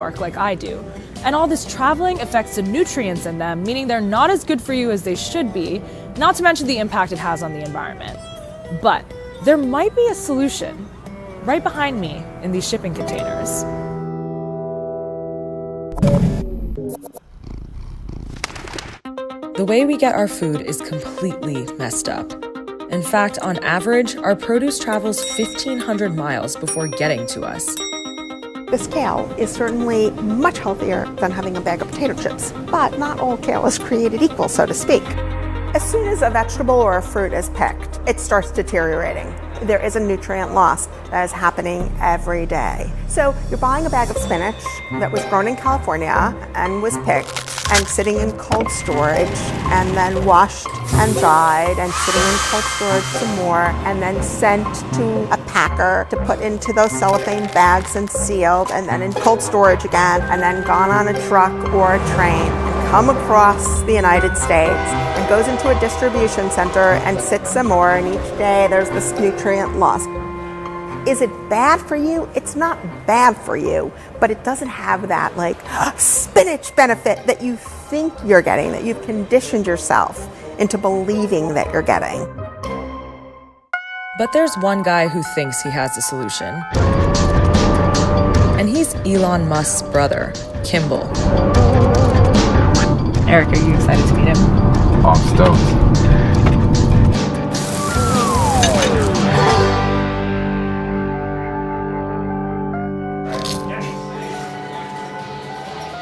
York like I do. And all this traveling affects the nutrients in them, meaning they're not as good for you as they should be, not to mention the impact it has on the environment. But there might be a solution right behind me in these shipping containers. The way we get our food is completely messed up. In fact, on average, our produce travels 1,500 miles before getting to us. This kale is certainly much healthier than having a bag of potato chips, but not all kale is created equal, so to speak. As soon as a vegetable or a fruit is picked, it starts deteriorating. There is a nutrient loss that is happening every day. So you're buying a bag of spinach that was grown in California and was picked and sitting in cold storage and then washed and dried and sitting in cold storage some more and then sent to a packer to put into those cellophane bags and sealed and then in cold storage again and then gone on a truck or a train and come across the United States and goes into a distribution center and sits some more, and each day there's this nutrient loss. Is it bad for you? It's not bad for you, but it doesn't have that like spinach benefit that you think you're getting, that you've conditioned yourself into believing that you're getting. But there's one guy who thinks he has a solution. And he's Elon Musk's brother, Kimbal. Eric, are you excited to meet him? I'm stoked.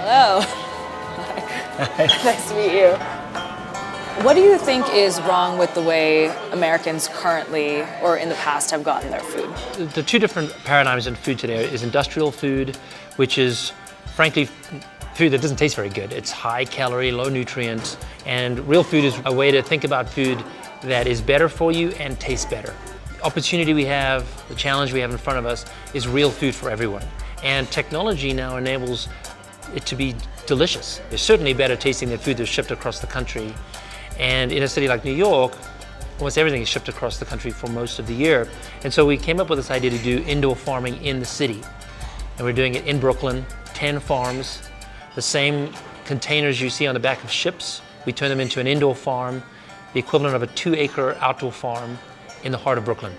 Hello. Nice to meet you. What do you think is wrong with the way Americans currently or in the past have gotten their food? The two different paradigms in food today is industrial food, which is frankly food that doesn't taste very good. It's high calorie, low nutrients, and real food is a way to think about food that is better for you and tastes better. The opportunity we have, the challenge we have in front of us is real food for everyone. And technology now enables it to be delicious. It's certainly better tasting than food that's shipped across the country. And in a city like New York, almost everything is shipped across the country for most of the year. And so we came up with this idea to do indoor farming in the city. And we're doing it in Brooklyn, 10 farms, the same containers you see on the back of ships. We turn them into an indoor farm, the equivalent of a 2-acre outdoor farm in the heart of Brooklyn.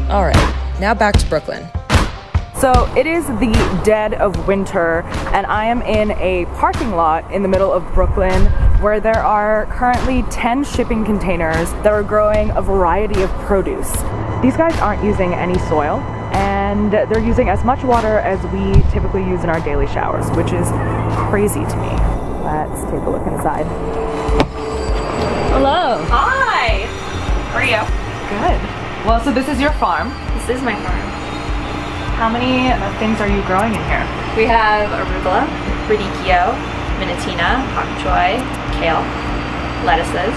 All right, now back to Brooklyn. So it is the dead of winter, and I am in a parking lot in the middle of Brooklyn where there are currently 10 shipping containers that are growing a variety of produce. These guys aren't using any soil, and they're using as much water as we typically use in our daily showers, which is crazy to me. Let's take a look inside. Hello. Hi! How are you? Good. Well, so this is your farm. This is my farm. How many things are you growing in here? We have arugula, radicchio, minutina, pak choy, kale, lettuces.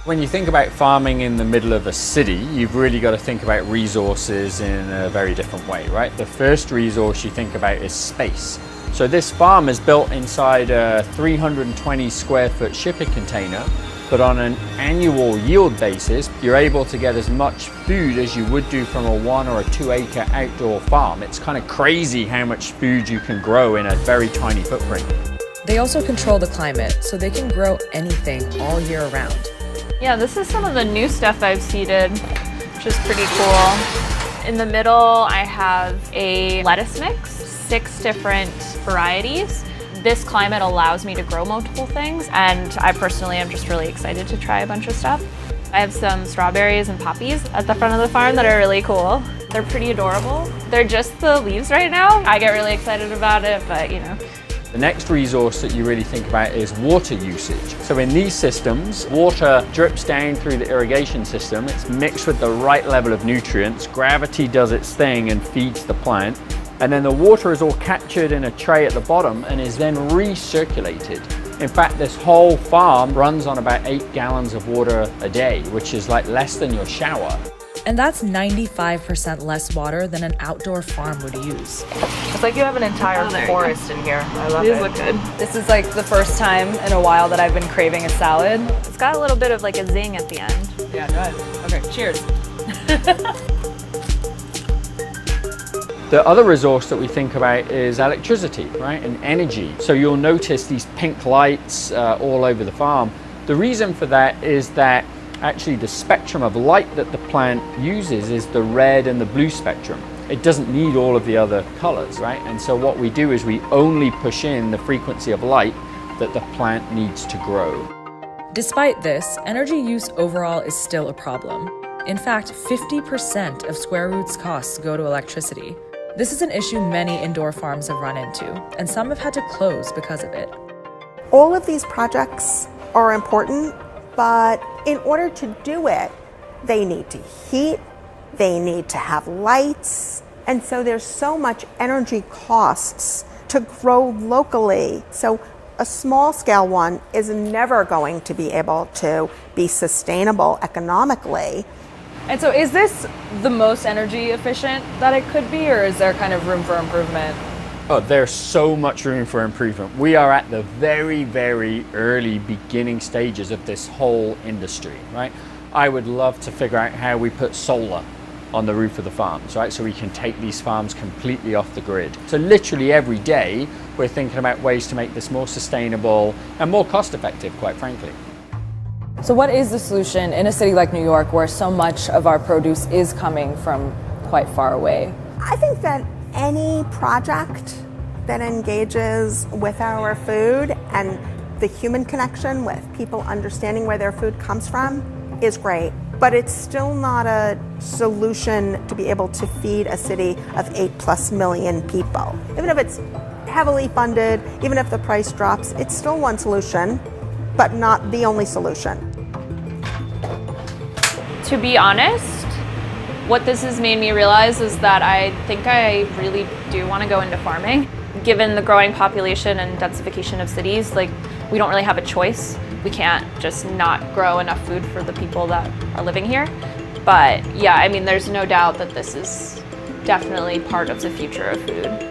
When you think about farming in the middle of a city, you've really got to think about resources in a very different way, right? The first resource you think about is space. So this farm is built inside a 320 square foot shipping container, but on an annual yield basis, you're able to get as much food as you would do from a 1 or a 2-acre outdoor farm. It's kind of crazy how much food you can grow in a very tiny footprint. They also control the climate, so they can grow anything all year round. Yeah, this is some of the new stuff I've seeded, which is pretty cool. In the middle, I have a lettuce mix, 6 different varieties. This climate allows me to grow multiple things, and I personally am just really excited to try a bunch of stuff. I have some strawberries and poppies at the front of the farm that are really cool. They're pretty adorable. They're just the leaves right now. I get really excited about it, but you know. The next resource that you really think about is water usage. So in these systems, water drips down through the irrigation system. It's mixed with the right level of nutrients. Gravity does its thing and feeds the plant. And then the water is all captured in a tray at the bottom and is then recirculated. In fact, this whole farm runs on about 8 gallons of water a day, which is like less than your shower. And that's 95% less water than an outdoor farm would use. It's like you have an entire forest in here. I love it. These look good. This is like the first time in a while that I've been craving a salad. It's got a little bit of like a zing at the end. Yeah, it does. Okay, cheers. The other resource that we think about is electricity, right, and energy. So you'll notice these pink lights all over the farm. The reason for that is that actually the spectrum of light that the plant uses is the red and the blue spectrum. It doesn't need all of the other colors, right? And so what we do is we only push in the frequency of light that the plant needs to grow. Despite this, energy use overall is still a problem. In fact, 50% of Square Root's costs go to electricity. This is an issue many indoor farms have run into, and some have had to close because of it. All of these projects are important, but in order to do it, they need to heat, they need to have lights, and so there's so much energy costs to grow locally. So a small scale one is never going to be able to be sustainable economically. And so is this the most energy efficient that it could be, or is there kind of room for improvement? Oh, there's so much room for improvement. We are at the very, very early beginning stages of this whole industry, right? I would love to figure out how we put solar on the roof of the farms, right? So we can take these farms completely off the grid. So literally every day, we're thinking about ways to make this more sustainable and more cost effective, quite frankly. So what is the solution in a city like New York where so much of our produce is coming from quite far away? I think that any project that engages with our food and the human connection with people understanding where their food comes from is great. But it's still not a solution to be able to feed a city of 8+ million people. Even if it's heavily funded, even if the price drops, it's still one solution, but not the only solution. To be honest, what this has made me realize is that I think I really do want to go into farming. Given the growing population and densification of cities, we don't really have a choice. We can't just not grow enough food for the people that are living here. But yeah, I mean, there's no doubt that this is definitely part of the future of food.